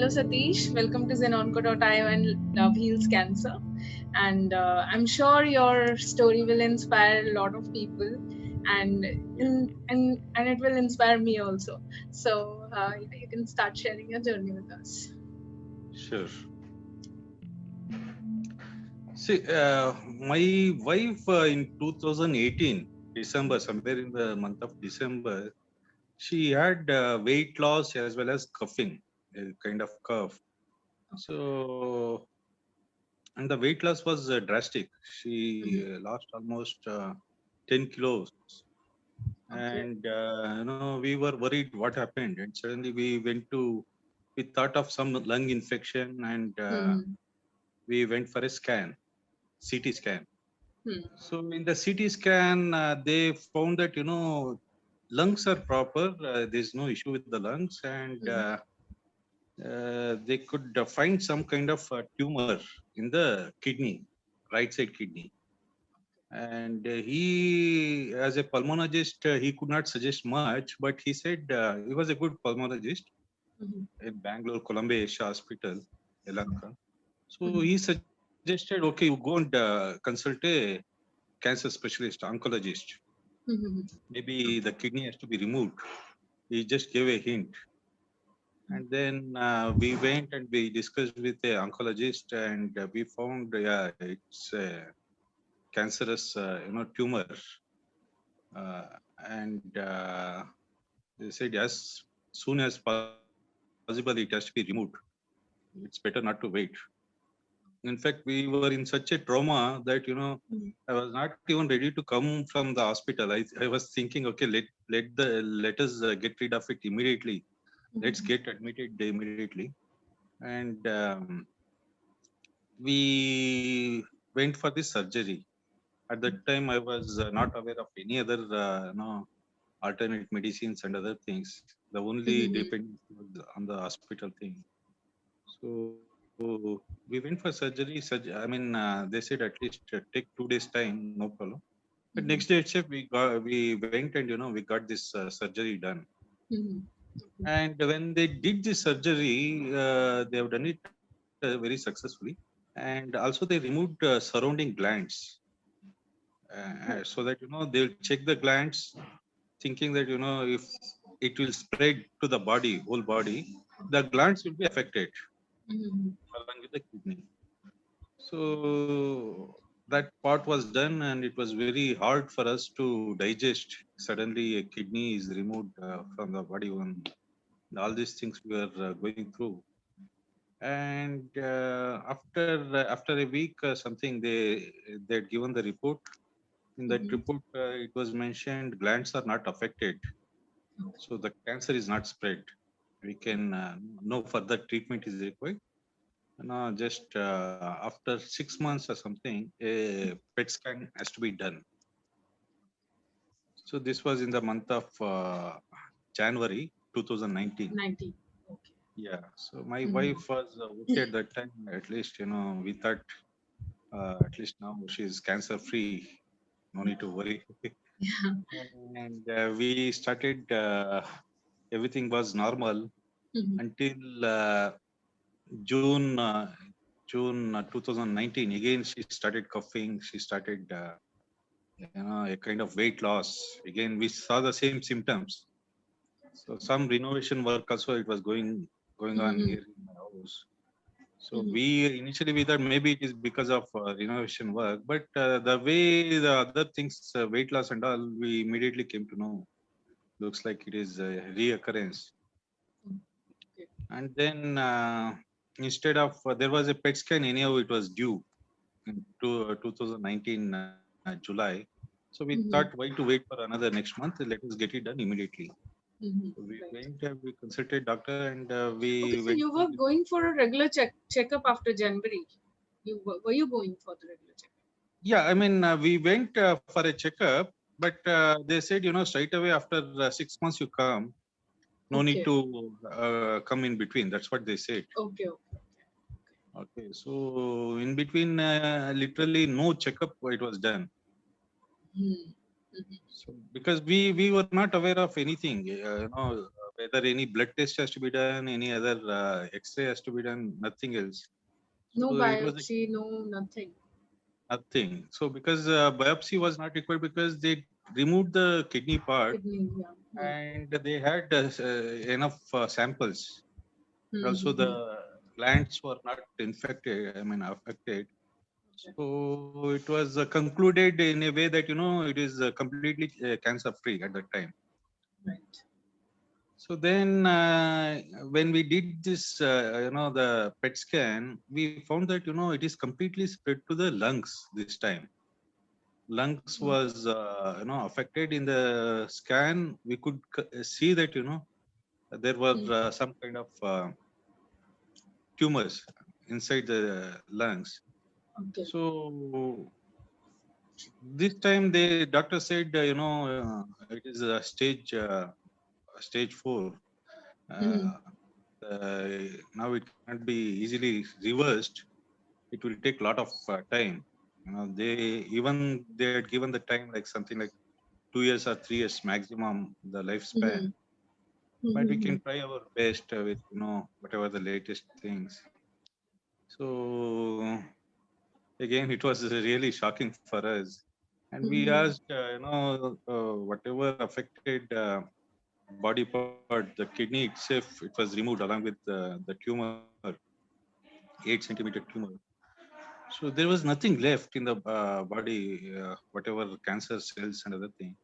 Hello Satish, welcome to Zenonco.io and Love Heals Cancer. And I'm sure your story will inspire a lot of people, and and it will inspire me also. So you can start sharing your journey with us. Sure. See, my wife in 2018, December, somewhere in the month of December, she had weight loss as well as coughing, a kind of cough. So, and the weight loss was drastic. She Mhm. lost almost 10 kilos. Okay. And, we were worried what happened. And suddenly we thought of some lung infection and Hmm. we went for a scan, CT scan. Hmm. So in the CT scan, they found that lungs are proper. There's no issue with the lungs, and Hmm. they could find some kind of tumor in the kidney, right side kidney. And he, as a pulmonologist, he could not suggest much, but he said he was a good pulmonologist Hmm. in Bangalore, Columbia Asia Hospital, Elanka. So Hmm. he suggested, okay, you go and consult a cancer specialist, oncologist. Hmm. Maybe the kidney has to be removed. He just gave a hint. And then we went and we discussed with the oncologist, and we found, yeah, it's a cancerous, tumor. Uh, and they said as soon as possible it has to be removed. It's better not to wait. In fact, we were in such a trauma that I was not even ready to come from the hospital. I was thinking, okay, let us get rid of it immediately. Let's Hmm. get admitted immediately. And we went for the surgery. At that time, I was not aware of any other alternate medicines and other things. The only Hmm. dependency was on the hospital thing. So we went for surgery. They said at least take 2 days time, no problem. But next day itself, we went and we got this surgery done. Hmm. And when they did the surgery, they have done it very successfully. And also they removed surrounding glands, so that they'll check the glands, thinking that if it will spread to the body, whole body, the glands will be affected Hmm. along with the kidney. So that part was done, and it was very hard for us to digest. Suddenly, a kidney is removed from the body. When all these things we were going through, and after a week, something they had given the report. In that Hmm. report, it was mentioned glands are not affected, so the cancer is not spread. We can no further treatment is required. No, just after 6 months or something, a PET scan has to be done. So this was in the month of January 2019. 90. Okay. Yeah. So my Hmm. wife was okay at that time. At least we thought at least now she's cancer free. No need to worry. Yeah. And we started. Everything was normal Hmm. until June. June 2019. Again, she started coughing. She started. A kind of weight loss. Again, we saw the same symptoms. So some renovation work also it was going on Hmm. here in my house. So Hmm. we initially we thought maybe it is because of renovation work, but the way the other things, weight loss and all, we immediately came to know. Looks like it is a reoccurrence. Okay. And then instead of there was a PET scan anyhow it was due in 2019 July. So we thought why Hmm. to wait for another next month? Let us get it done immediately. Hmm. So we Right. went, we consulted doctor, and Okay, we so went you through were this. going for a regular checkup after January. Were you going for the regular checkup? Yeah, we went for a checkup, but they said, straight away after 6 months you come, no need Okay. to come in between. That's what they said. Okay. Okay. Okay, so in between, literally no checkup it was done. Hmm. Hmm. So because we were not aware of anything, whether any blood test has to be done, any other X-ray has to be done, nothing else. No So it was biopsy, no nothing. nothing. So because biopsy was not required because they removed the kidney part Kidney, yeah. Yeah. and they had enough samples. Also, Mm-hmm. the glands were not infected. I mean, affected. So it was concluded in a way that it is completely cancer free at that time. Right. So then, when we did this, the PET scan, we found that it is completely spread to the lungs this time. Lungs was affected in the scan. We could see that there were some kind of tumors inside the lungs. Okay. So this time the doctor said, it is a stage 4. Mm-hmm. Uh, now it cannot be easily reversed. It will take a lot of time. They had given the time like something like 2 years or 3 years maximum the lifespan. Mm-hmm. But we Mm-hmm. can try our best with whatever the latest things. So again, it was really shocking for us, and we Mm-hmm. asked, whatever affected body part, the kidney itself, it was removed along with the tumor, 8 centimeter tumor. So there was nothing left in the body, whatever cancer cells and other thing.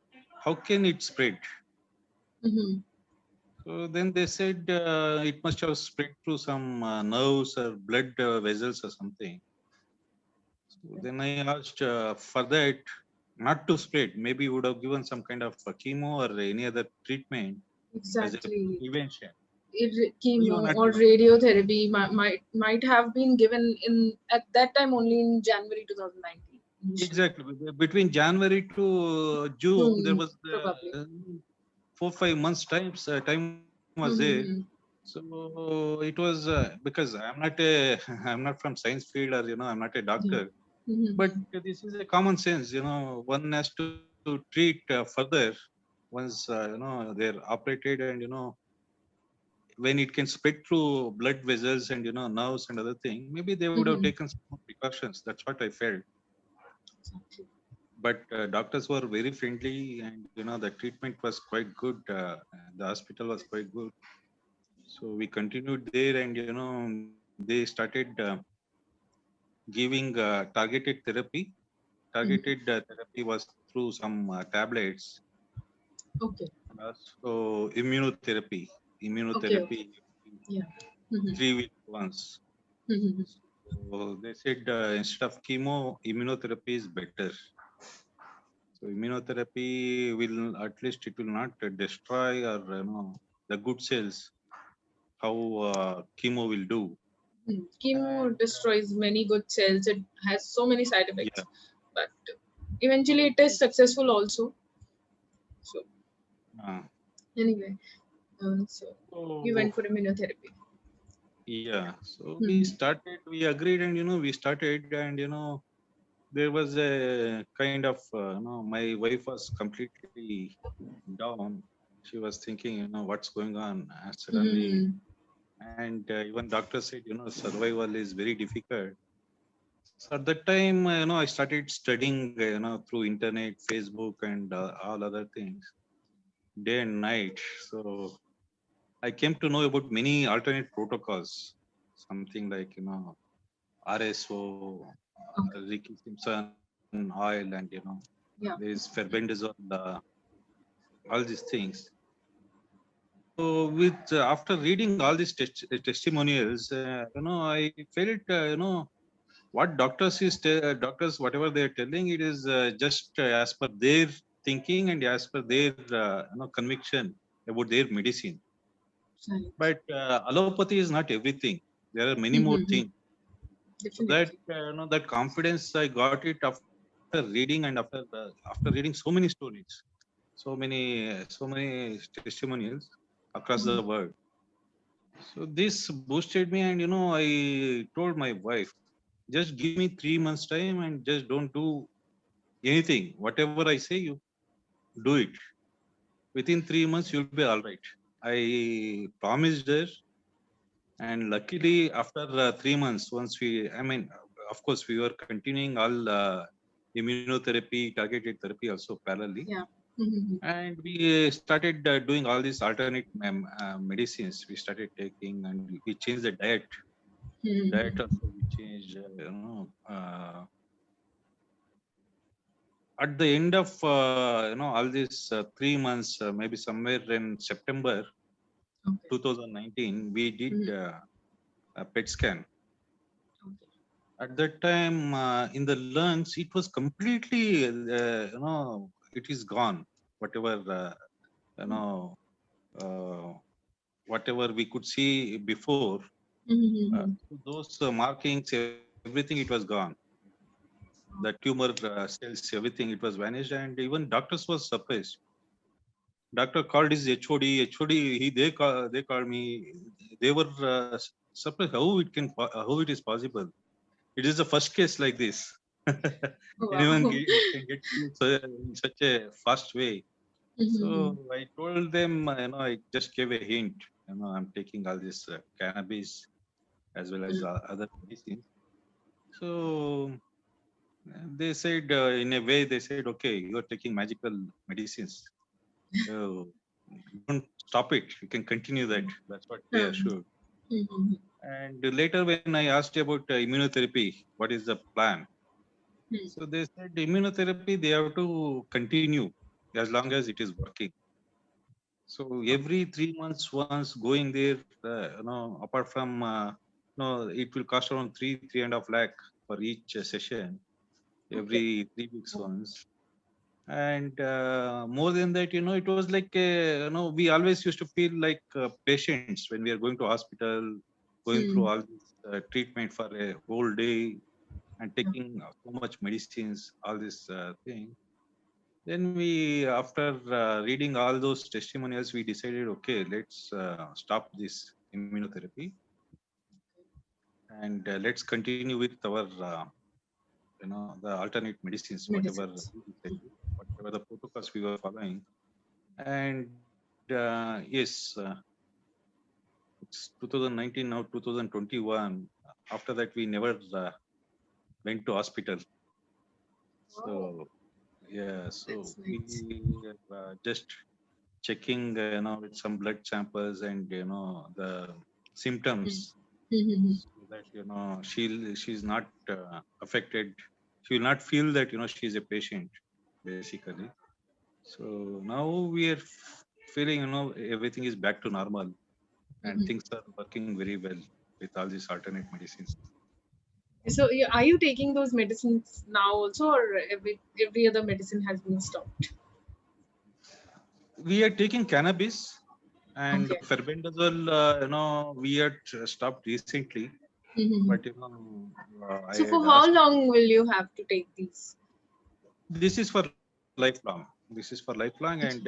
How can it spread? Mm-hmm. So then they said it must have spread through some nerves or blood vessels or something. So then I asked for that not to spread. Maybe would have given some kind of chemo or any other treatment as a Exactly. prevention. Chemo No, not or even. radiotherapy might have been given in at that time only in January 2019. Initially. Exactly. Between January to June, there June, was probably. 4 5 months time was there. Mm-hmm. So it was because I'm not a I'm not from science field, or I'm not a Yeah. doctor. But Mm-hmm. this is a common sense. One has to treat further once they're operated, and when it can spread through blood vessels and nerves and other thing, maybe they would have Mm-hmm. taken some more precautions. That's what I felt. Exactly. But doctors were very friendly, and the treatment was quite good. The hospital was quite good. So we continued there, and they started giving targeted therapy. Mm-hmm. Targeted therapy was through some tablets, Okay. and also immunotherapy. Okay. Immunotherapy Okay. Yeah. Mm-hmm. 3 weeks once. Mm-hmm. So they said instead of chemo, immunotherapy is better. So immunotherapy will, at least it will not destroy, or the good cells, how chemo will do. Chemo And destroys many good cells. It has so many side yeah, effects, but eventually it is successful also. So uh, anyway, so you so went for immunotherapy. yeah, so Mm-hmm. we agreed, and we started, and there was a kind of my wife was completely down. She was thinking, what's going on suddenly. Mm-hmm. And even doctor said, survival is very difficult. So at that time, I started studying, through internet, Facebook, and all other things, day and night. So I came to know about many alternate protocols, something like RSO, Okay. Ricky Simpson oil, and there is Yeah. Ferbendazole, all these things. So with after reading all these testimonials, I felt, what doctors, whatever they are telling, it is just as per their thinking and as per their conviction about their medicine. Silence. But allopathy is not everything. There are many more Mm-hmm. things. So that Definitely. that confidence I got it after reading, and after reading so many stories, so many testimonials across the Mm-hmm. world. So this boosted me, and I told my wife, just give me 3 months time and just don't do anything. Whatever I say, you do it. Within 3 months, you'll be all right. I promised her, and luckily after 3 months, once of course, we were continuing all immunotherapy, targeted therapy also parallelly, Yeah. Mm-hmm. and we started doing all these alternate medicines. We started taking, and we changed the diet. Diet Mm-hmm. also we changed. At the end of all these 3 months, maybe somewhere in September Okay. 2019, we did Mm-hmm. a PET scan. Okay. At that time, in the lungs, it was completely it is gone. Whatever you know uh, whatever we could see before, Mm-hmm. those markings, everything, it was gone. The tumor cells, everything, it was vanished, and even doctors was surprised. Doctor called his HOD. They called me. They were surprised how how it is possible. It is the first case like this. Anyone Wow. can get you in such a fast way. So Mm-hmm. I told them, I just gave a hint. I'm taking all this cannabis as well as other medicines. So they said, in a way, they said, okay, you're taking magical medicines. So don't stop it. You can continue that. That's what they assured. Mm-hmm. And later, when I asked about immunotherapy, what is the plan? Mm-hmm. So they said immunotherapy, they have to continue as long as it is working. So every 3 months once going there, apart from, it will cost around 3.5 lakh for each session, Okay. every 3 weeks once. And more than that, it was like, we always used to feel like patients when we are going to hospital, going through Mm. all this treatment for a whole day and Yeah. taking so much medicines, all this thing. Then we, after reading all those testimonials, we decided, okay, let's stop this immunotherapy and let's continue with our, the alternate medicines, whatever Medicines. we decided, whatever the protocols we were following. And yes, it's 2019 now, 2021. After that, we never went to hospital. Wow. So yeah, so That's we nice. just checking, with some blood samples and the Mm. symptoms, Mm-hmm. so that she's not affected. She will not feel that she's a patient, basically. So now we are feeling everything is back to normal and Mm-hmm. things are working very well with all these alternate medicines. So, are you taking those medicines now also, or every other medicine has been stopped? We are taking cannabis and Okay. farbendazole. We had stopped recently, Mm-hmm. but I So, had for how asked. long will you have to take these? This is for lifelong. This is for lifelong, and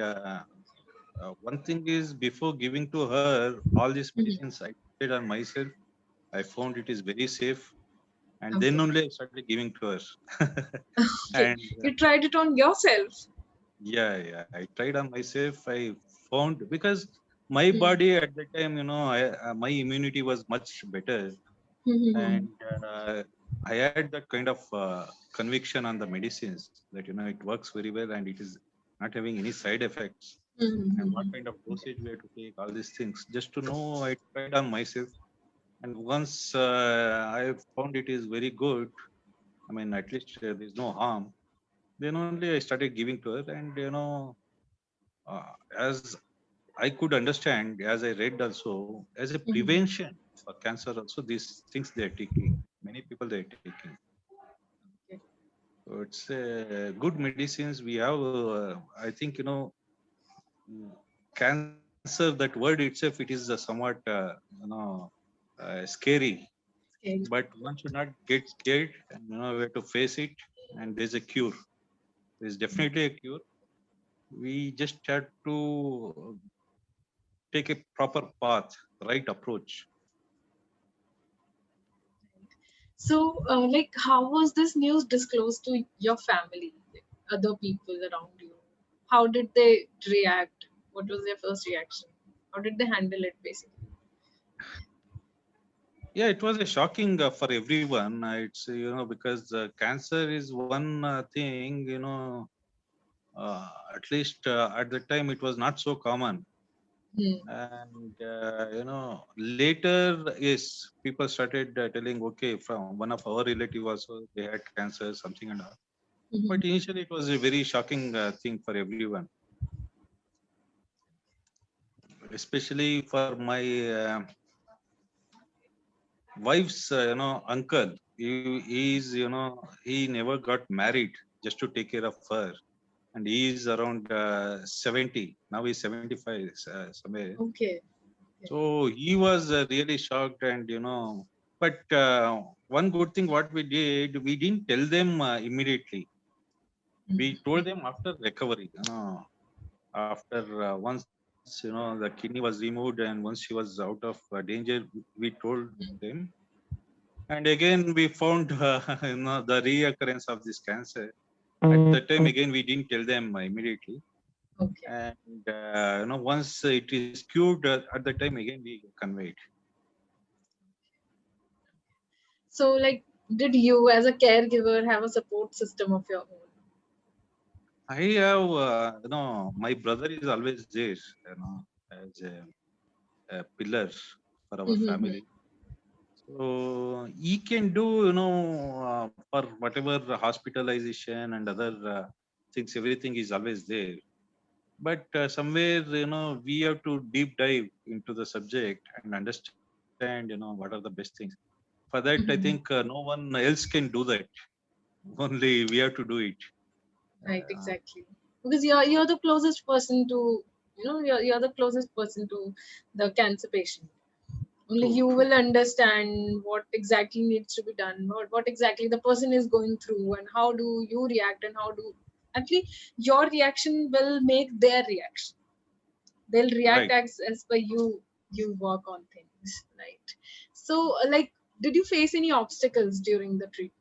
one thing is, before giving to her all these Mm-hmm. medicines, I tried on myself. I found it is very safe, and then Okay. only I started giving to her. Okay. And You tried it on yourself. yeah, yeah, I tried on myself. I found, because my Mm-hmm. body at that time, my immunity was much better, Mm-hmm. and I had that kind of conviction on the medicines that it works very well and it is not having any side effects, and what Mm-hmm. kind of Okay. dosage we have to take, all these things. Just to know, I tried on myself, and once I found it is very good. I mean, at least there's no harm. Then only I started giving to her, and as I could understand, as I read also, as a Mm-hmm. prevention for cancer, also these things they are taking. Many people they are taking. Okay. So it's good medicines. We have, I think, cancer. That word itself, it is somewhat, scary. Okay. But one should not get scared. And, we have to face it. And there's a cure. There's definitely a cure. We just have to take a proper path, right approach. So, like, how was this news disclosed to your family, other people around you? How did they react? What was their first reaction? How did they handle it basically? Yeah, it was a shocking for everyone. It's because cancer is one thing. At least at the time it was not so common. Hmm. And later, yes, people started telling, okay, from one of our relative also they had cancer, something and all. But Mhm. initially it was a very shocking thing for everyone, especially for my wife's uncle. He is he never got married just to take care of her, and he is around 70 now. He's 75 somewhere. Okay. Okay. So he was really shocked, and but one good thing what we did, we didn't tell them immediately. We told them after recovery. After once the kidney was removed and once she was out of danger, we told them. And again we found the reoccurrence of this cancer. At that time again we didn't tell them immediately. Okay. And once it is cured, at that time again we conveyed. So, like, did you, as a caregiver, have a support system of your own? I have, my brother is always there, as a pillar for our Mm-hmm. family. So he can do, for whatever hospitalization and other things, everything is always there. But somewhere, we have to deep dive into the subject and understand, what are the best things. For that, I think Mm-hmm. no one else can do that. Only we have to do it. Right, Uh, exactly. Because you're the closest person to, you're the closest person to the cancer patient. Only True, you true. will understand what exactly needs to be done, what exactly the person is going through, and how do you react, and how do actually your reaction will make their reaction. They'll react Right. as per you work on things, right? So, like, did you face any obstacles during the treatment?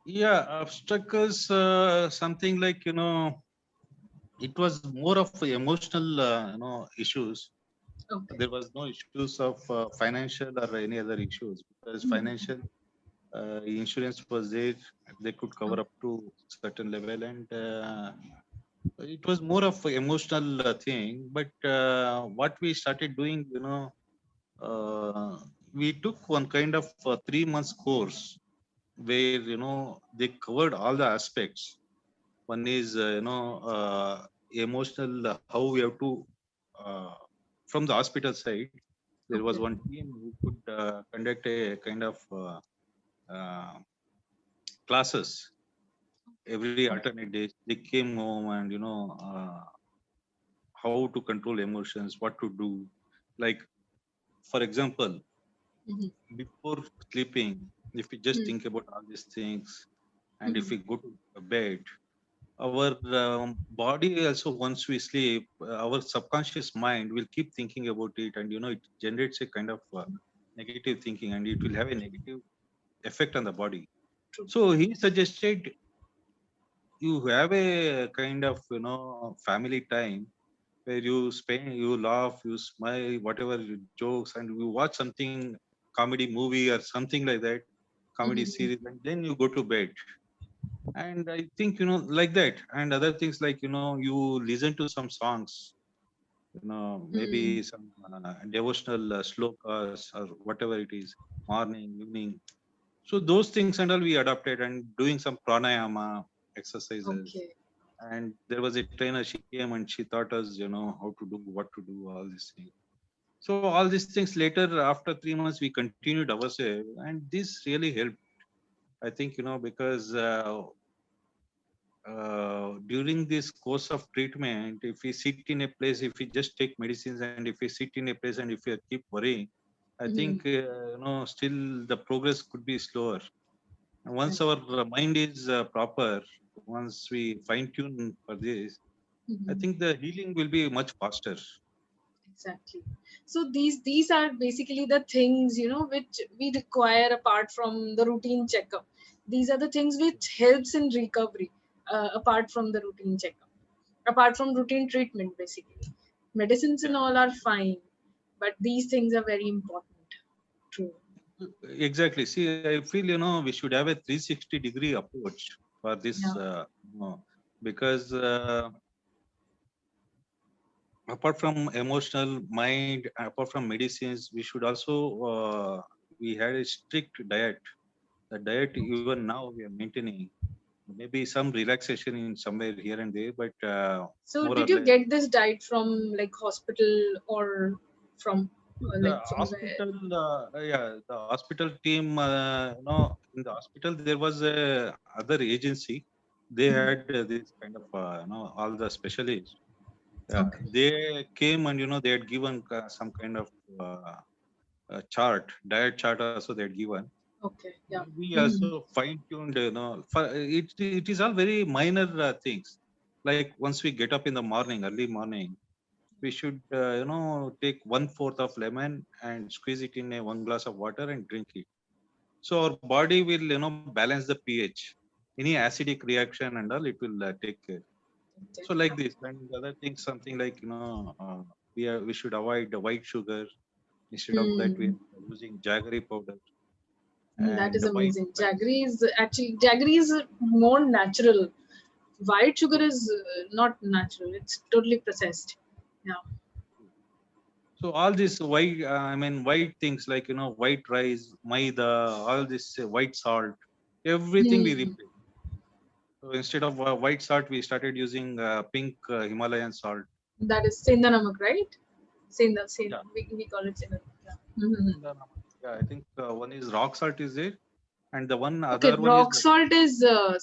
Yeah, obstacles, something like, it was more of emotional, issues. Okay. There was no issues of financial or any other issues, because Mhm. financial insurance was there. They could cover up to certain level, and it was more of a emotional thing. But what we started doing, uh, we took one kind of 3 months course where they covered all the aspects. One is emotional, how we have to uh, from the hospital side. There was Okay. one team who could conduct a kind of uh, classes every alternate days. They came home and how to control emotions, what to do. Like, for example, Mhm. before sleeping, if we just Mhm. think about all these things, and if Mhm. we go to bed, our body also, once we sleep, our subconscious mind will keep thinking about it, and it generates a kind of negative thinking, and it will have a negative effect on the body. True. So he suggested you have a kind of family time where you spend, you laugh, you smile, whatever jokes, and you watch something, comedy movie or something like that, comedy Mhm. series, and then you go to bed. And I think like that, and other things like you listen to some songs, maybe Mhm. some devotional slokas or whatever it is, morning, evening. So those things and all we adopted, and doing some pranayama exercises. Okay. And there was a trainer, she came and she taught us how to do, what to do, all these things. So all these things later, after 3 months, we continued ourselves, and this really helped. I think because during this course of treatment, if we sit in a place, if we just take medicines, and if we sit in a place and if we keep worrying, I think Mhm. still the progress could be slower. And once Right. our mind is proper, once we fine tune for this, I Mhm. think the healing will be much faster. Exactly. So these are basically the things, which we require apart from the routine checkup. These are the things which helps in recovery, apart from the routine checkup. apart from routine treatment, basically. Medicines and Yeah. all are fine, but these things are very important. True. Exactly. See, I feel, we should have a 360-degree approach for this, Yeah. because apart from emotional mind, apart from medicines, we should also, we had a strict diet. The diet even now we are maintaining. Maybe some relaxation in somewhere here and there, but So, more or did you less. get this diet from like hospital or from The like from where? hospital, yeah, the hospital team, in the hospital there was a other agency. They Mhm. had this kind of, all the specialists. Okay. They came and they had given some kind of chart, diet chart also they had given. Okay. Yeah. We Mhm. also fine tuned, for it is all very minor things. Like once we get up in the morning, early morning, we should take 1/4 of lemon and squeeze it in a 1 glass of water and drink it. So our body will balance the pH. Any acidic reaction and all, it will take care. So Okay. like this, and the other things, something like we should avoid the white sugar. Instead of that, we Mm. are using jaggery powder That and is white amazing. rice. Jaggery is more natural. White sugar So, is not natural. It's totally processed. Yeah. so all this white, I mean, white things like white rice, maida, all this white salt, everything we Hmm. replace. So instead of white salt, we started using pink Himalayan salt. That is senda namak, right? Senda. Yeah. We call it senda namak. Yeah. Mhm. And, yeah, I think one is rock salt is there, and the one Okay. other one is Rock salt is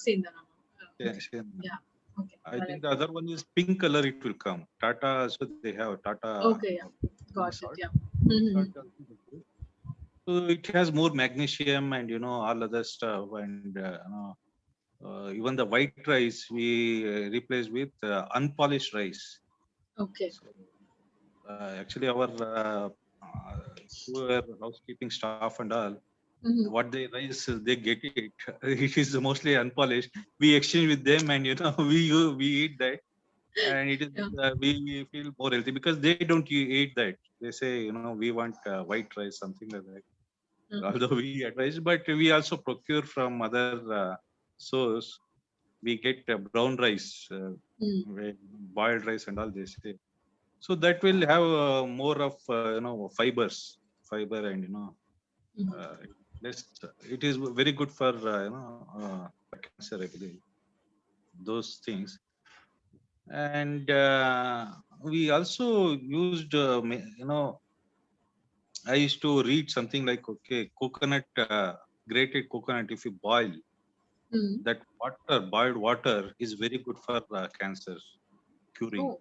senda namak. Okay. Yeah. Okay. I Got it. think the other one is pink color. It will come. Tata, so they have Tata Okay. Yeah. pink Got it. salt. Yeah. Pink salt Mhm. also is good. So it has more magnesium and all other stuff, and even the white rice we replace with unpolished rice. Okay. So actually, our poor housekeeping staff and all, Mhm. what they raise, they get it. It is mostly unpolished. We exchange with them, and we eat that, and it is Yeah. we feel more healthy because they don't eat that. They say, we want white rice, something like that. Mhm. Although we advise, but we also procure from other source. We get brown rice, Mm. boiled rice, and all this. So that will have more of fiber, and Mhm. uh, less. It is very good for for cancer, I believe. Those things, and we also used, I used to read something like, okay, coconut, grated coconut. If you boil Mm. that water, boiled water is very good for cancer curing. Oh.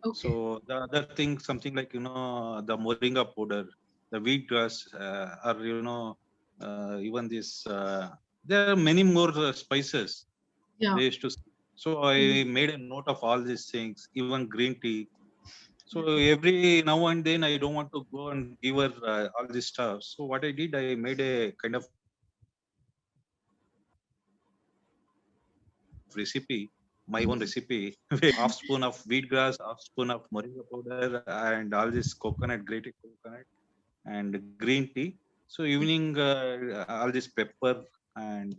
Okay. So the other thing, something like the moringa powder, the wheatgrass, or even this. There are many more spices Yeah. they used to. So I Mhm. made a note of all these things, even green tea. So every now and then I don't want to go and give her all this stuff. So what I did, I made a kind of recipe, my own recipe, where half spoon of wheatgrass, half spoon of moringa powder, and all this coconut, grated coconut, and green tea. So evening, all this pepper and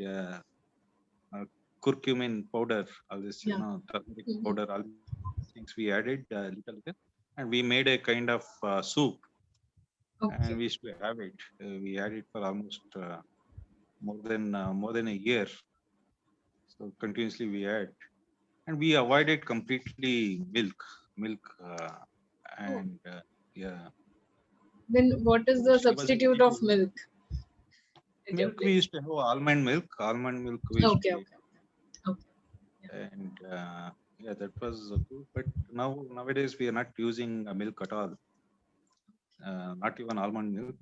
curcumin powder, all this Yeah. turmeric powder, Mhm. all these things we added little little, and we made a kind of soup, and we Okay. used to have it. We had it for almost more than a year. So continuously we had, and we avoided completely milk, Oh. and yeah. Then what is So the she was substitute of eating milk at your milk. We place? used to have almond milk. Almond milk we used to Okay. take, Okay. Okay. Yeah. and yeah, that was good. But nowadays we are not using milk at all. Not even almond milk.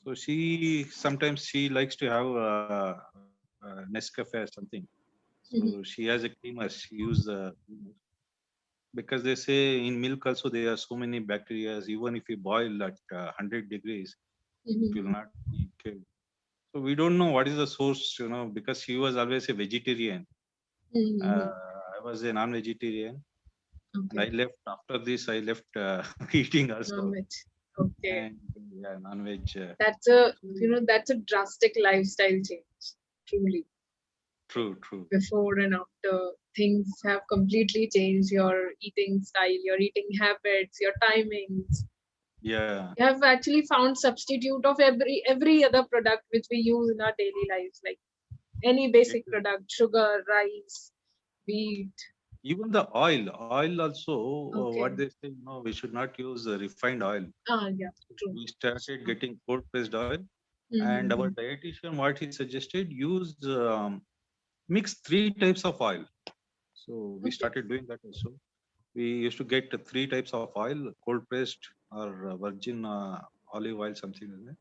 So she sometimes she likes to have Nescafe or something. So Mhm. she has a creamer. She use because they say in milk also there are so many bacteria. Even if you boil at 100 degrees, it Mhm. will not be killed. So we don't know what is the source, because she was always a vegetarian. Uh, Mhm. I was a non-vegetarian, and I Okay. left after this. I left eating also, Non-veg. Okay. and yeah, non-veg. That's a, So, that's a drastic lifestyle change. Truly. true, true. Before and after, things have completely changed. Your eating style, your eating habits, your timings. Yeah, You have actually found substitute of every other product which we use in our daily lives, like any it basic is. product, sugar, rice, wheat. Even the oil also. What Okay. they say, we should not use refined oil. Ah, yeah, true. We started getting cold pressed oil, and our Mm-hmm. dietitian, what he suggested, use mix three types of oil. So we Okay. started doing that also. We used to get three types of oil: cold pressed or virgin olive oil, something like that.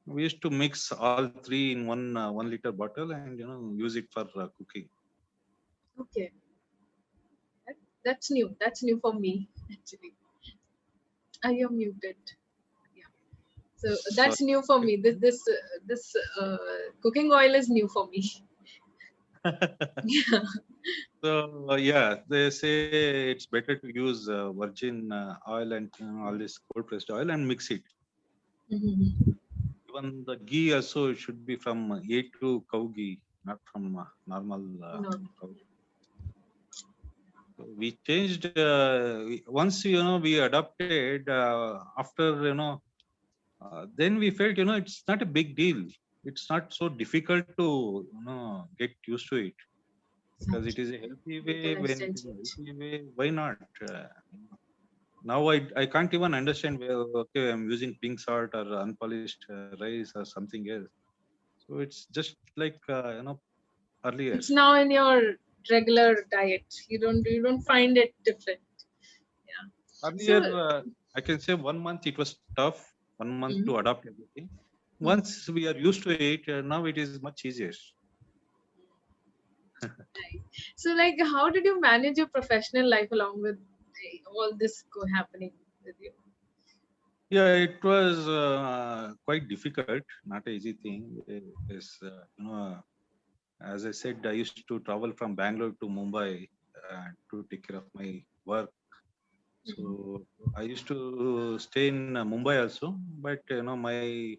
We used to mix all three in 1 liter bottle, and use it for cooking. Okay. That's new. That's new for me, actually. Are you muted? Yeah. So So that's new for me. This cooking oil is new for me. Yeah. so yeah, they say it's better to use virgin oil and all this cold pressed oil and mix it. Mm-hmm. Even the ghee also should be from A2 cow ghee, not from normal No. cow. So we changed once we adopted after then we felt it's not a big deal. It's not so difficult to get used to it, because it Exactly. is a healthy Make a way. When it lifestyle is a change. healthy way, why not? Now I can't even understand where, okay, I'm using pink salt or unpolished rice or something else. So it's just like earlier. It's now in your regular diet. You don't find it different. Yeah. Earlier, So I can say 1 month it was tough, 1 month to mm, adopt everything. mm, Once we are used to it, now it is much easier. right. So like, how did you manage your professional life along with all this happening with you? Yeah, it was quite difficult, not an easy thing. Is as I said, I used to travel from Bangalore to Mumbai to take care of my work. Mhm. So I used to stay in Mumbai also, but my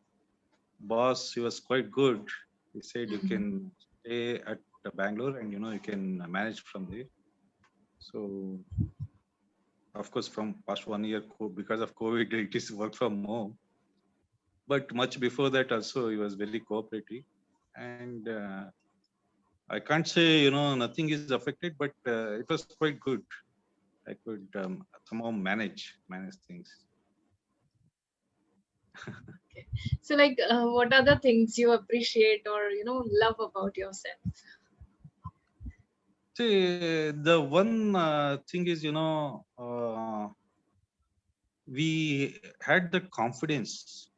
boss, he was quite good. He said you Mhm. can stay at Bangalore, and you can manage from there. So of course, from past 1 year, because of COVID, it is work from home. But much before that, also he was very cooperative, and I can't say nothing is affected, but it was quite good. I could somehow manage things. Okay. So like, what other things you appreciate or love about yourself? See, the one thing is, we had the confidence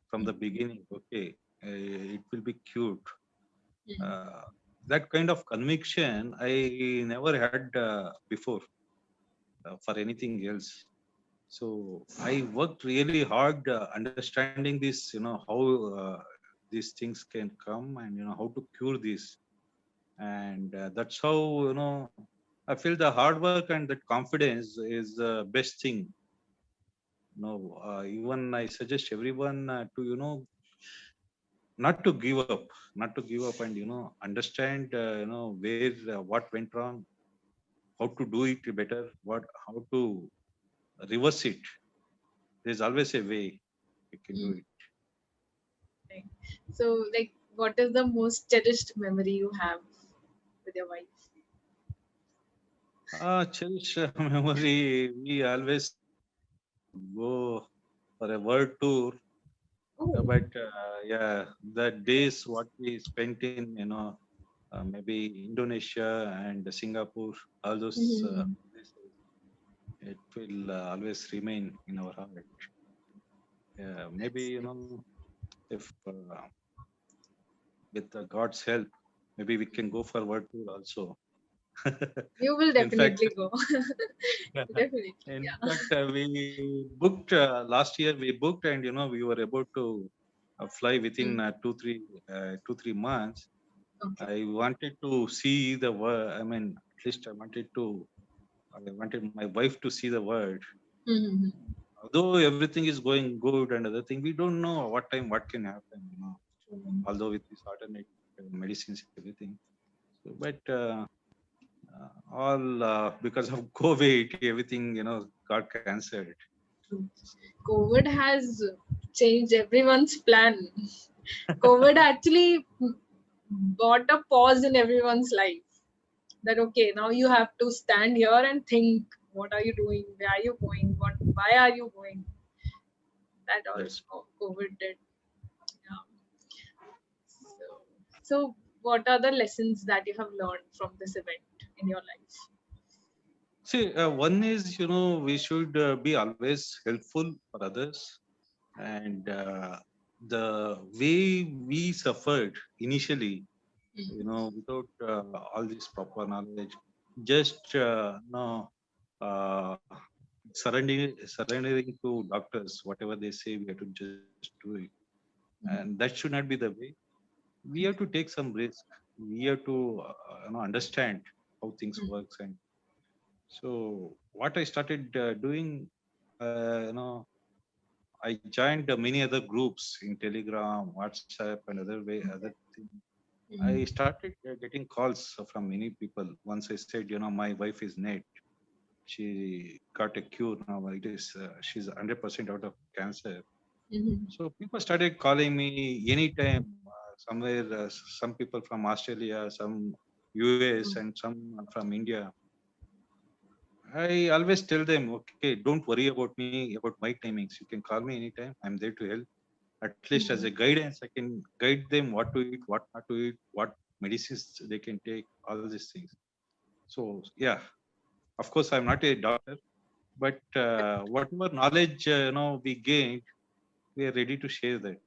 from the beginning. Okay, it will be cute. Mhm. Uh, that kind of conviction I never had before for anything else. So I worked really hard understanding this, how these things can come, and how to cure this. And that's how I feel the hard work and that confidence is the best thing. Even I suggest everyone to not to give up, not to give up, and understand where what went wrong, how to do it better, what how to reverse it. There's always a way we can do Mm. it. Right. So like, what is the most cherished memory you have with your wife? Cherish memory. We always go for a world tour, Oh. but yeah, the days what we spent in maybe Indonesia and Singapore, all those Mhm. places, it will always remain in our heart. Maybe That's if with God's help, maybe we can go for world tour also. You will In fact, definitely go. Definitely, in yeah. fact, we booked last year. We booked, and we were about to fly within Mm. 2 3 2 3 months. Okay. I wanted to see the world. I mean, least I wanted my wife to see the world. Mm-hmm. Although everything is going good and other thing, we don't know what time what can happen. Although with this alternate medicines, everything. So, but all because of COVID, everything got cancelled. COVID has changed everyone's plan. COVID actually brought a pause in everyone's life. That okay, now you have to stand here and think. What are you doing? Where are you going? Why are you going? That That's also COVID did. Yeah. So, what are the lessons that you have learned from this event in your life? see. One is we should be always helpful for others, and the way we suffered initially, without all this proper knowledge, just uh, surrendering to doctors, whatever they say, we have to just do it, and that should not be the way. We have to take some risk. We have to understand how things works, and so what I started doing, I joined many other groups in Telegram, WhatsApp, and other things. I started getting calls from many people. Once I said, my wife is net. She got a cure now. It is she's 100% out of cancer. Mm-hmm. So people started calling me anytime. Somewhere, some people from Australia, some US, and some from India. I always tell them, okay, don't worry about me, about my timings. You can call me anytime. I'm there to help. At least as a guidance, I can guide them what to eat, what not to eat, what medicines they can take, all these things. So yeah, of course, I'm not a doctor, but whatever knowledge we gained, we are ready to share that.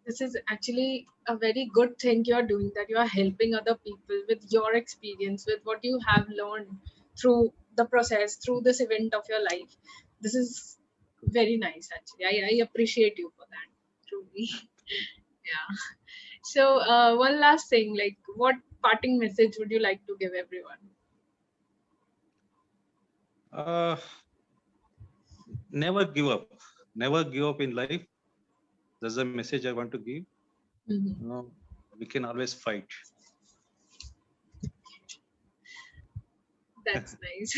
This is actually a very good thing you're doing, that you are helping other people with your experience, with what you have learned through the process, through this event of your life. This is very nice, actually. I appreciate you for that, truly. Yeah. So, one last thing, like, what parting message would you like to give everyone? Uh, Never give up. Never give up in life. That's the message I want to give. Mhm. We can always fight. That's nice.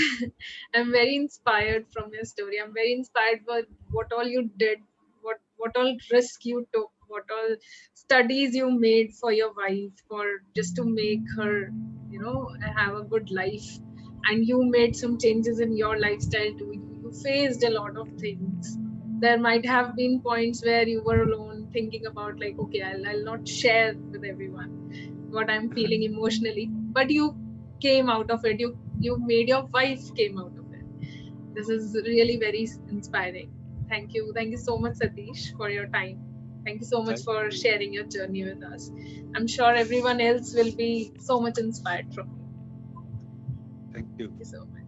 I'm very inspired from your story. I'm very inspired by what all you did, what all risk you took, what all studies you made for your wife, for just to make her, have a good life. And you made some changes in your lifestyle too. You faced a lot of things. There might have been points where you were alone, thinking about like, okay, I'll not share with everyone what I'm feeling emotionally, but you came out of it. You made your wife came out of it. This is really very inspiring. Thank you so much, Satish, for your time. Thank you so much Thank for you. sharing your journey with us. I'm sure everyone else will be so much inspired from you. Thank you. Thank you so much.